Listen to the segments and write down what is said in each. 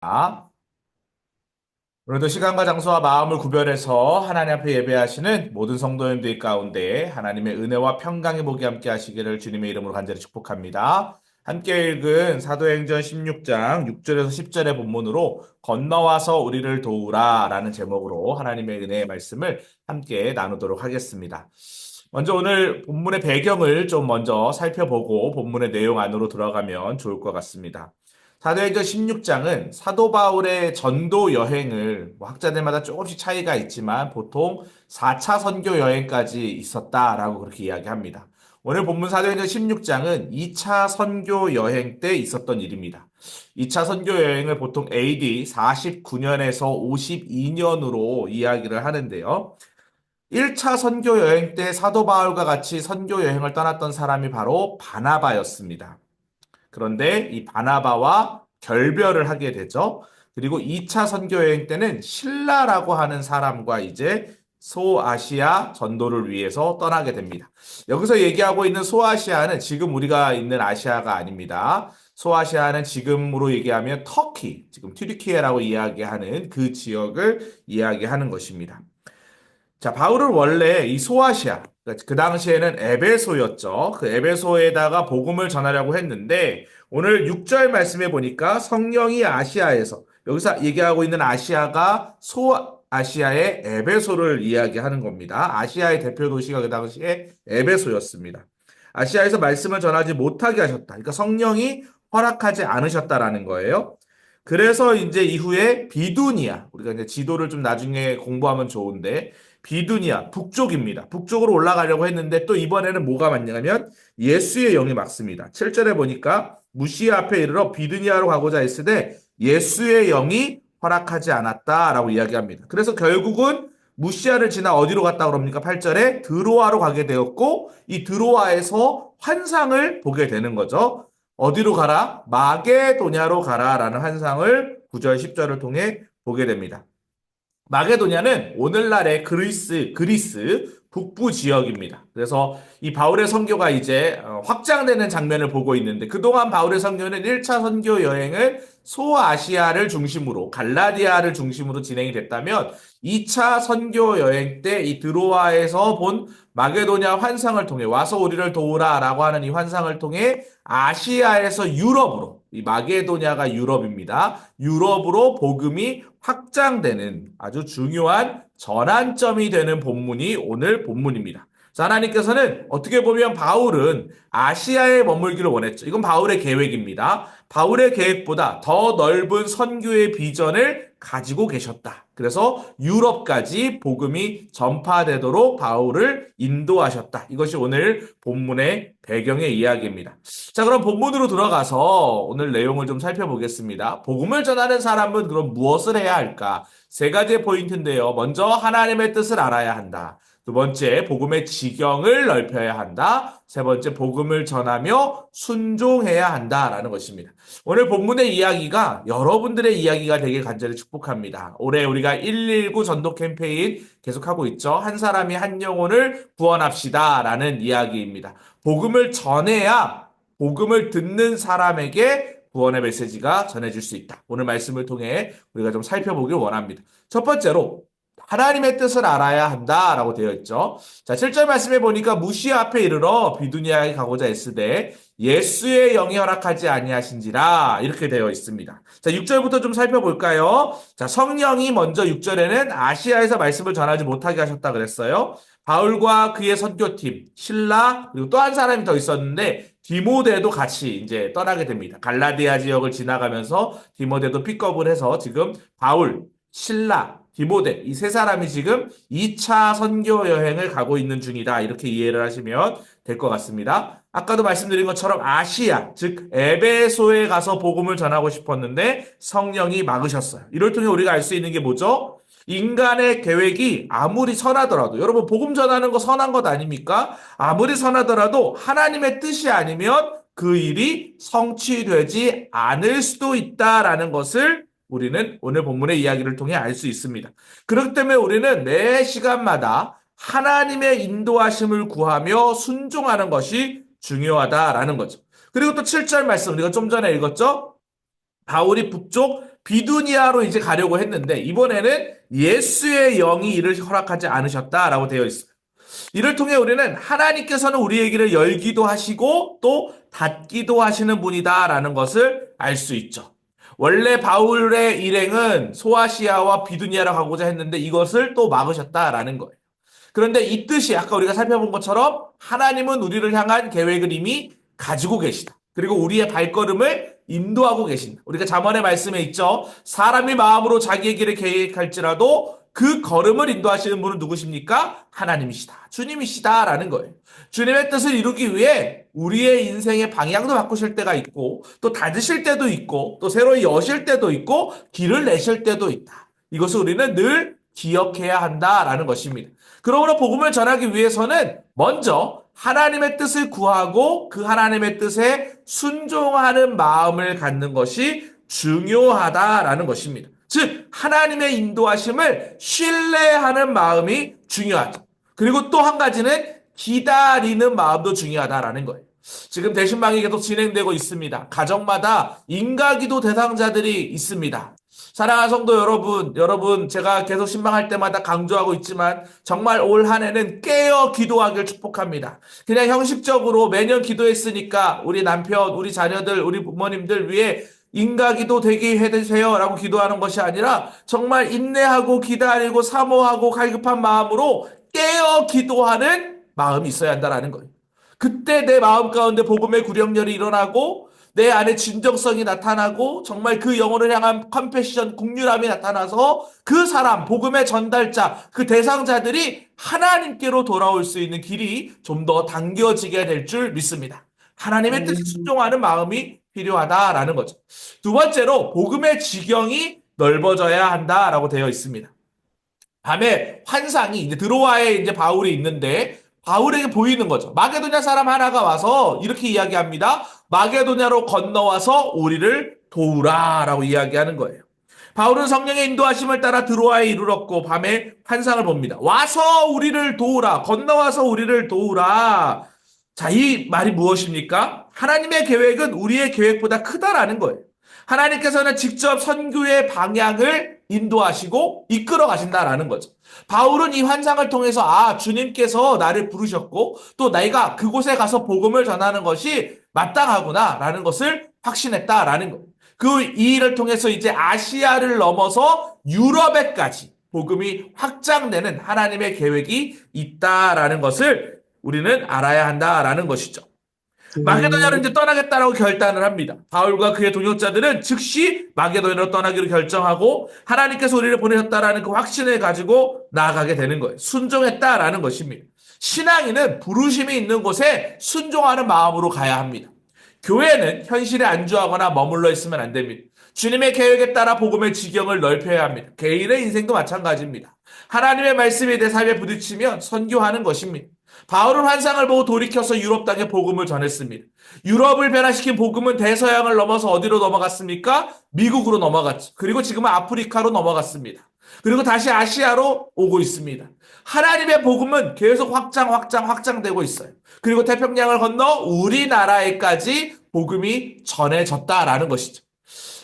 아, 오늘도 시간과 장소와 마음을 구별해서 하나님 앞에 예배하시는 모든 성도님들 가운데 하나님의 은혜와 평강이 복이 함께 하시기를 주님의 이름으로 간절히 축복합니다. 함께 읽은 사도행전 16장 6절에서 10절의 본문으로 건너와서 우리를 도우라 라는 제목으로 하나님의 은혜의 말씀을 함께 나누도록 하겠습니다. 먼저 오늘 본문의 배경을 좀 먼저 살펴보고 본문의 내용 안으로 들어가면 좋을 것 같습니다. 사도행전 16장은 사도 바울의 전도 여행을 뭐 학자들마다 조금씩 차이가 있지만 보통 4차 선교 여행까지 있었다라고 그렇게 이야기합니다. 오늘 본문 사도행전 16장은 2차 선교 여행 때 있었던 일입니다. 2차 선교 여행을 보통 AD 49년에서 52년으로 이야기를 하는데요. 1차 선교 여행 때 사도 바울과 같이 선교 여행을 떠났던 사람이 바로 바나바였습니다. 그런데 이 바나바와 결별을 하게 되죠. 그리고 2차 선교 여행 때는 신라라고 하는 사람과 이제 소아시아 전도를 위해서 떠나게 됩니다. 여기서 얘기하고 있는 소아시아는 지금 우리가 있는 아시아가 아닙니다. 소아시아는 지금으로 얘기하면 터키, 지금 튀르키예라고 이야기하는 그 지역을 이야기하는 것입니다. 자, 바울은 원래 이 소아시아, 그러니까 그 당시에는 에베소였죠. 그 에베소에다가 복음을 전하려고 했는데, 오늘 6절 말씀해 보니까 성령이 아시아에서, 여기서 얘기하고 있는 아시아가 소아시아의 에베소를 이야기하는 겁니다. 아시아의 대표 도시가 그 당시에 에베소였습니다. 아시아에서 말씀을 전하지 못하게 하셨다. 그러니까 성령이 허락하지 않으셨다라는 거예요. 그래서 이제 이후에 비두니아, 우리가 이제 지도를 좀 나중에 공부하면 좋은데, 비두니아, 북쪽입니다. 북쪽으로 올라가려고 했는데 또 이번에는 뭐가 맞냐면 예수의 영이 막습니다. 7절에 보니까 무시아 앞에 이르러 비두니아로 가고자 했을 때 예수의 영이 허락하지 않았다라고 이야기합니다. 그래서 결국은 무시아를 지나 어디로 갔다 그럽니까? 8절에 드로아로 가게 되었고 이 드로아에서 환상을 보게 되는 거죠. 어디로 가라? 마게도냐로 가라라는 환상을 9절, 10절을 통해 보게 됩니다. 마게도냐는 오늘날의 그리스 북부 지역입니다. 그래서 이 바울의 선교가 이제 확장되는 장면을 보고 있는데 그동안 바울의 선교는 1차 선교 여행을 소아시아를 중심으로 갈라디아를 중심으로 진행이 됐다면 2차 선교 여행 때 이 드로아에서 본 마게도냐 환상을 통해 와서 우리를 도우라라고 하는 이 환상을 통해 아시아에서 유럽으로 이 마게도냐가 유럽입니다. 유럽으로 복음이 확장되는 아주 중요한 전환점이 되는 본문이 오늘 본문입니다. 자, 하나님께서는 어떻게 보면 바울은 아시아에 머물기를 원했죠. 이건 바울의 계획입니다. 바울의 계획보다 더 넓은 선교의 비전을 가지고 계셨다. 그래서 유럽까지 복음이 전파되도록 바울을 인도하셨다. 이것이 오늘 본문의 배경의 이야기입니다. 자, 그럼 본문으로 들어가서 오늘 내용을 좀 살펴보겠습니다. 복음을 전하는 사람은 그럼 무엇을 해야 할까? 세 가지의 포인트인데요. 먼저 하나님의 뜻을 알아야 한다. 두 번째, 복음의 지경을 넓혀야 한다. 세 번째, 복음을 전하며 순종해야 한다라는 것입니다. 오늘 본문의 이야기가 여러분들의 이야기가 되길 간절히 축복합니다. 올해 우리가 119 전도 캠페인 계속하고 있죠. 한 사람이 한 영혼을 구원합시다라는 이야기입니다. 복음을 전해야 복음을 듣는 사람에게 구원의 메시지가 전해질 수 있다. 오늘 말씀을 통해 우리가 좀 살펴보길 원합니다. 첫 번째로 하나님의 뜻을 알아야 한다라고 되어 있죠. 자, 7절 말씀해 보니까 무시아 앞에 이르러 비두니아에 가고자 했으되 예수의 영이 허락하지 아니하신지라 이렇게 되어 있습니다. 자, 6절부터 좀 살펴볼까요? 자, 성령이 먼저 6절에는 아시아에서 말씀을 전하지 못하게 하셨다 그랬어요. 바울과 그의 선교팀, 신라, 그리고 또 한 사람이 더 있었는데, 디모데도 같이 이제 떠나게 됩니다. 갈라디아 지역을 지나가면서 디모데도 픽업을 해서 지금 바울, 신라, 디모데, 이 세 사람이 지금 2차 선교 여행을 가고 있는 중이다. 이렇게 이해를 하시면 될 것 같습니다. 아까도 말씀드린 것처럼 아시아, 즉 에베소에 가서 복음을 전하고 싶었는데 성령이 막으셨어요. 이를 통해 우리가 알 수 있는 게 뭐죠? 인간의 계획이 아무리 선하더라도 여러분 복음 전하는 거 선한 것 아닙니까? 아무리 선하더라도 하나님의 뜻이 아니면 그 일이 성취되지 않을 수도 있다라는 것을 우리는 오늘 본문의 이야기를 통해 알 수 있습니다. 그렇기 때문에 우리는 매 시간마다 하나님의 인도하심을 구하며 순종하는 것이 중요하다라는 거죠. 그리고 또 7절 말씀 우리가 좀 전에 읽었죠? 바울이 북쪽 비두니아로 이제 가려고 했는데 이번에는 예수의 영이 이를 허락하지 않으셨다라고 되어 있어요. 이를 통해 우리는 하나님께서는 우리의 길을 열기도 하시고 또 닫기도 하시는 분이다라는 것을 알 수 있죠. 원래 바울의 일행은 소아시아와 비두니아로 가고자 했는데 이것을 또 막으셨다라는 거예요. 그런데 이 뜻이 아까 우리가 살펴본 것처럼 하나님은 우리를 향한 계획을 이미 가지고 계시다. 그리고 우리의 발걸음을 인도하고 계신다. 우리가 잠언의 말씀에 있죠. 사람이 마음으로 자기의 길을 계획할지라도 그 걸음을 인도하시는 분은 누구십니까? 하나님이시다. 주님이시다라는 거예요. 주님의 뜻을 이루기 위해 우리의 인생의 방향도 바꾸실 때가 있고 또 닫으실 때도 있고 또 새로 여실 때도 있고 길을 내실 때도 있다. 이것을 우리는 늘 기억해야 한다라는 것입니다. 그러므로 복음을 전하기 위해서는 먼저 하나님의 뜻을 구하고 그 하나님의 뜻에 순종하는 마음을 갖는 것이 중요하다라는 것입니다. 즉 하나님의 인도하심을 신뢰하는 마음이 중요하죠. 그리고 또 한 가지는 기다리는 마음도 중요하다라는 거예요. 지금 대신방이 계속 진행되고 있습니다. 가정마다 인가기도 대상자들이 있습니다. 사랑하는 성도 여러분, 제가 계속 신방할 때마다 강조하고 있지만 정말 올 한 해는 깨어 기도하길 축복합니다. 그냥 형식적으로 매년 기도했으니까 우리 남편, 우리 자녀들, 우리 부모님들 위해 인가기도 되게 해주세요라고 기도하는 것이 아니라 정말 인내하고 기다리고 사모하고 갈급한 마음으로 깨어 기도하는 마음이 있어야 한다는 거예요. 그때 내 마음 가운데 복음의 구령열이 일어나고 내 안에 진정성이 나타나고 정말 그 영혼을 향한 컴패션, 국률함이 나타나서 그 사람, 복음의 전달자, 그 대상자들이 하나님께로 돌아올 수 있는 길이 좀 더 당겨지게 될 줄 믿습니다. 하나님의 뜻에 순종하는 마음이 필요하다라는 거죠. 두 번째로 복음의 지경이 넓어져야 한다라고 되어 있습니다. 밤에 환상이 이제 드로아에 이제 바울이 있는데 바울에게 보이는 거죠. 마게도냐 사람 하나가 와서 이렇게 이야기합니다. 마게도냐로 건너와서 우리를 도우라라고 이야기하는 거예요. 바울은 성령의 인도하심을 따라 드로아에 이르렀고 밤에 환상을 봅니다. 와서 우리를 도우라. 건너와서 우리를 도우라. 자, 이 말이 무엇입니까? 하나님의 계획은 우리의 계획보다 크다라는 거예요. 하나님께서는 직접 선교의 방향을 인도하시고 이끌어 가신다라는 거죠. 바울은 이 환상을 통해서 주님께서 나를 부르셨고 또 내가 그곳에 가서 복음을 전하는 것이 마땅하구나라는 것을 확신했다라는 거예요. 이 일을 통해서 이제 아시아를 넘어서 유럽에까지 복음이 확장되는 하나님의 계획이 있다라는 것을 우리는 알아야 한다라는 것이죠. 마게도냐로 이제 떠나겠다라고 결단을 합니다. 바울과 그의 동역자들은 즉시 마게도냐로 떠나기로 결정하고 하나님께서 우리를 보내셨다라는 그 확신을 가지고 나아가게 되는 거예요. 순종했다라는 것입니다. 신앙인은 부르심이 있는 곳에 순종하는 마음으로 가야 합니다. 교회는 현실에 안주하거나 머물러 있으면 안 됩니다. 주님의 계획에 따라 복음의 지경을 넓혀야 합니다. 개인의 인생도 마찬가지입니다. 하나님의 말씀이 내 삶에 부딪히면 선교하는 것입니다. 바울은 환상을 보고 돌이켜서 유럽 땅에 복음을 전했습니다. 유럽을 변화시킨 복음은 대서양을 넘어서 어디로 넘어갔습니까? 미국으로 넘어갔죠. 그리고 지금은 아프리카로 넘어갔습니다. 그리고 다시 아시아로 오고 있습니다. 하나님의 복음은 계속 확장되고 있어요. 그리고 태평양을 건너 우리나라에까지 복음이 전해졌다라는 것이죠.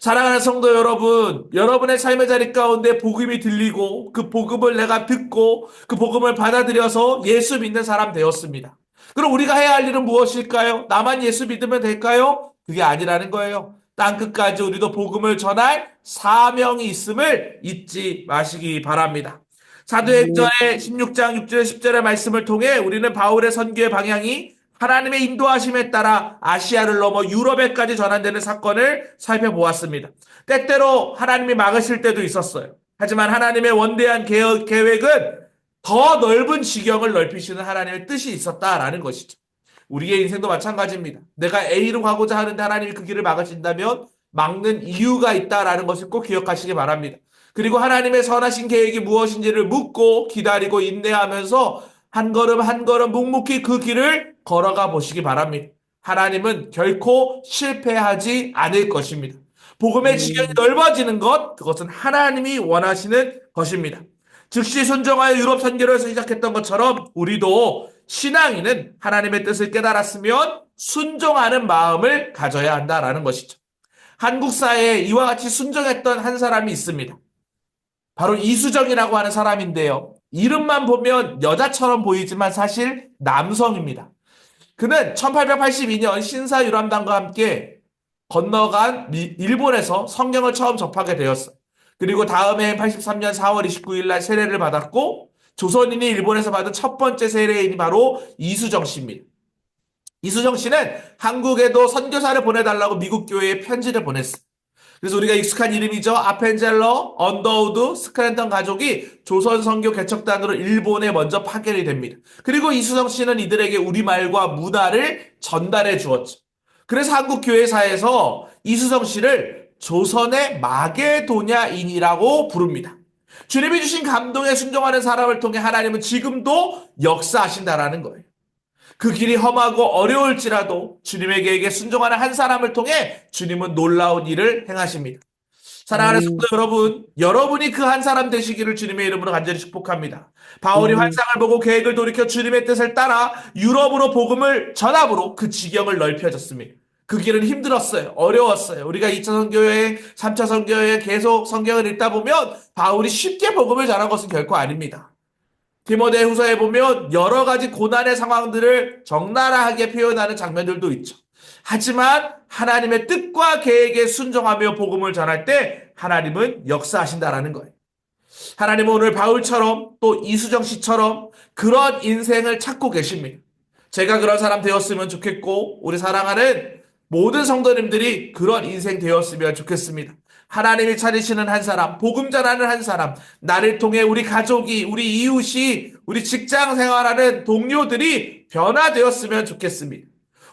사랑하는 성도 여러분, 여러분의 삶의 자리 가운데 복음이 들리고 그 복음을 내가 듣고 그 복음을 받아들여서 예수 믿는 사람 되었습니다. 그럼 우리가 해야 할 일은 무엇일까요? 나만 예수 믿으면 될까요? 그게 아니라는 거예요. 땅끝까지 우리도 복음을 전할 사명이 있음을 잊지 마시기 바랍니다. 사도행전의 16장 6절 10절의 말씀을 통해 우리는 바울의 선교의 방향이 하나님의 인도하심에 따라 아시아를 넘어 유럽에까지 전환되는 사건을 살펴보았습니다. 때때로 하나님이 막으실 때도 있었어요. 하지만 하나님의 원대한 계획은 더 넓은 지경을 넓히시는 하나님의 뜻이 있었다라는 것이죠. 우리의 인생도 마찬가지입니다. 내가 A로 가고자 하는데 하나님이 그 길을 막으신다면 막는 이유가 있다라는 것을 꼭 기억하시기 바랍니다. 그리고 하나님의 선하신 계획이 무엇인지를 묻고 기다리고 인내하면서 한 걸음 한 걸음 묵묵히 그 길을 걸어가 보시기 바랍니다. 하나님은 결코 실패하지 않을 것입니다. 복음의 지경이 넓어지는 것, 그것은 하나님이 원하시는 것입니다. 즉시 순종하여 유럽 선교를 시작했던 것처럼 우리도 신앙인은 하나님의 뜻을 깨달았으면 순종하는 마음을 가져야 한다라는 것이죠. 한국 사회에 이와 같이 순종했던 한 사람이 있습니다. 바로 이수정이라고 하는 사람인데요. 이름만 보면 여자처럼 보이지만 사실 남성입니다. 그는 1882년 신사유람단과 함께 건너간 일본에서 성경을 처음 접하게 되었어. 그리고 다음해 83년 4월 29일 날 세례를 받았고 조선인이 일본에서 받은 첫 번째 세례인이 바로 이수정 씨입니다. 이수정 씨는 한국에도 선교사를 보내달라고 미국 교회에 편지를 보냈어. 그래서 우리가 익숙한 이름이죠. 아펜젤러, 언더우드, 스크랜턴 가족이 조선 선교 개척단으로 일본에 먼저 파견이 됩니다. 그리고 이수정 씨는 이들에게 우리말과 문화를 전달해 주었죠. 그래서 한국 교회사에서 이수정 씨를 조선의 마게도냐인이라고 부릅니다. 주님이 주신 감동에 순종하는 사람을 통해 하나님은 지금도 역사하신다라는 거예요. 그 길이 험하고 어려울지라도 주님의 계획에 순종하는 한 사람을 통해 주님은 놀라운 일을 행하십니다. 사랑하는 성도 여러분, 여러분이 그 한 사람 되시기를 주님의 이름으로 간절히 축복합니다. 바울이 환상을 보고 계획을 돌이켜 주님의 뜻을 따라 유럽으로 복음을 전함으로 그 지경을 넓혀졌습니다. 그 길은 힘들었어요. 어려웠어요. 우리가 2차 선교여행, 3차 선교여행 계속 성경을 읽다 보면 바울이 쉽게 복음을 전한 것은 결코 아닙니다. 디모데후서에 보면 여러 가지 고난의 상황들을 적나라하게 표현하는 장면들도 있죠. 하지만 하나님의 뜻과 계획에 순종하며 복음을 전할 때 하나님은 역사하신다라는 거예요. 하나님은 오늘 바울처럼 또 이수정 씨처럼 그런 인생을 찾고 계십니다. 제가 그런 사람 되었으면 좋겠고 우리 사랑하는 모든 성도님들이 그런 인생 되었으면 좋겠습니다. 하나님이 찾으시는 한 사람, 복음 전하는 한 사람, 나를 통해 우리 가족이, 우리 이웃이, 우리 직장 생활하는 동료들이 변화되었으면 좋겠습니다.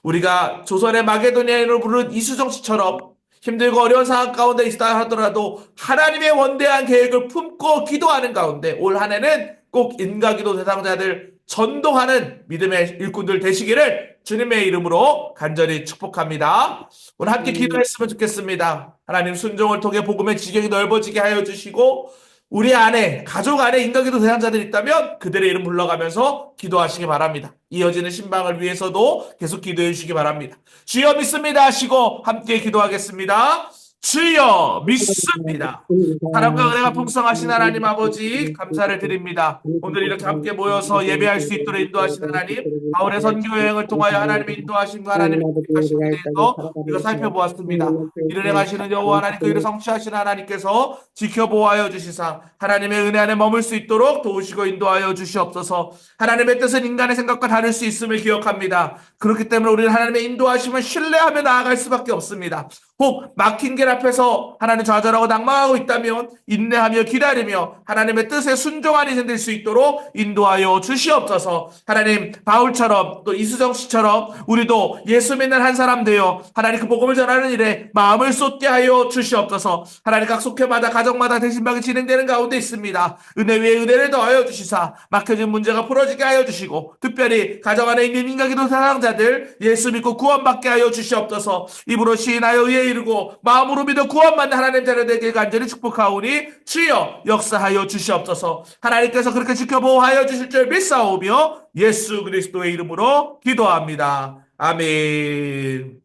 우리가 조선의 마게도니아인으로 부르는 이수정 씨처럼 힘들고 어려운 상황 가운데 있다 하더라도 하나님의 원대한 계획을 품고 기도하는 가운데 올 한 해는 꼭 인가기도 대상자들 전도하는 믿음의 일꾼들 되시기를 주님의 이름으로 간절히 축복합니다. 오늘 함께 기도했으면 좋겠습니다. 하나님 순종을 통해 복음의 지경이 넓어지게 하여 주시고 우리 안에 가족 안에 인가기도 대상자들 있다면 그들의 이름 불러가면서 기도하시기 바랍니다. 이어지는 신방을 위해서도 계속 기도해 주시기 바랍니다. 주여 믿습니다 하시고 함께 기도하겠습니다. 주여 믿습니다. 사랑과 은혜가 풍성하신 하나님 아버지 감사를 드립니다. 오늘 이렇게 함께 모여서 예배할 수 있도록 인도하신 하나님, 바울의 선교 여행을 통하여 하나님의 인도하심과 하나님의 인도하심에 대해서 우리가 살펴보았습니다. 이를 행하시는 여호와 하나님, 그 일을 성취하시는 하나님께서 지켜보아여 주시사 하나님의 은혜 안에 머물 수 있도록 도우시고 인도하여 주시옵소서. 하나님의 뜻은 인간의 생각과 다를 수 있음을 기억합니다. 그렇기 때문에 우리는 하나님의 인도하심을 신뢰하며 나아갈 수밖에 없습니다. 혹 막힌 길 앞에서 하나님 좌절하고 낭망하고 있다면 인내하며 기다리며 하나님의 뜻에 순종하는 인생 될 수 있도록 인도하여 주시옵소서. 하나님 바울처럼 또 이수정 씨처럼 우리도 예수 믿는 한 사람 되어 하나님 그 복음을 전하는 일에 마음을 쏟게 하여 주시옵소서. 하나님 각 속회마다 가정마다 대신방이 진행되는 가운데 있습니다. 은혜 위에 은혜를 더하여 주시사 막혀진 문제가 풀어지게 하여 주시고 특별히 가정 안에 있는 인간기도 사랑자들 예수 믿고 구원받게 하여 주시옵소서. 입으로 시인하여 의에 이르고 마음으로 믿어 구원받는 하나님 자녀들에게 간절히 축복하오니 주여 역사하여 주시옵소서. 하나님께서 그렇게 지켜보호하여 주실 줄 믿사오며 예수 그리스도의 이름으로 기도합니다. 아멘.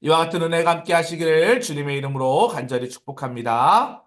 이와 같은 은혜가 함께 하시기를 주님의 이름으로 간절히 축복합니다.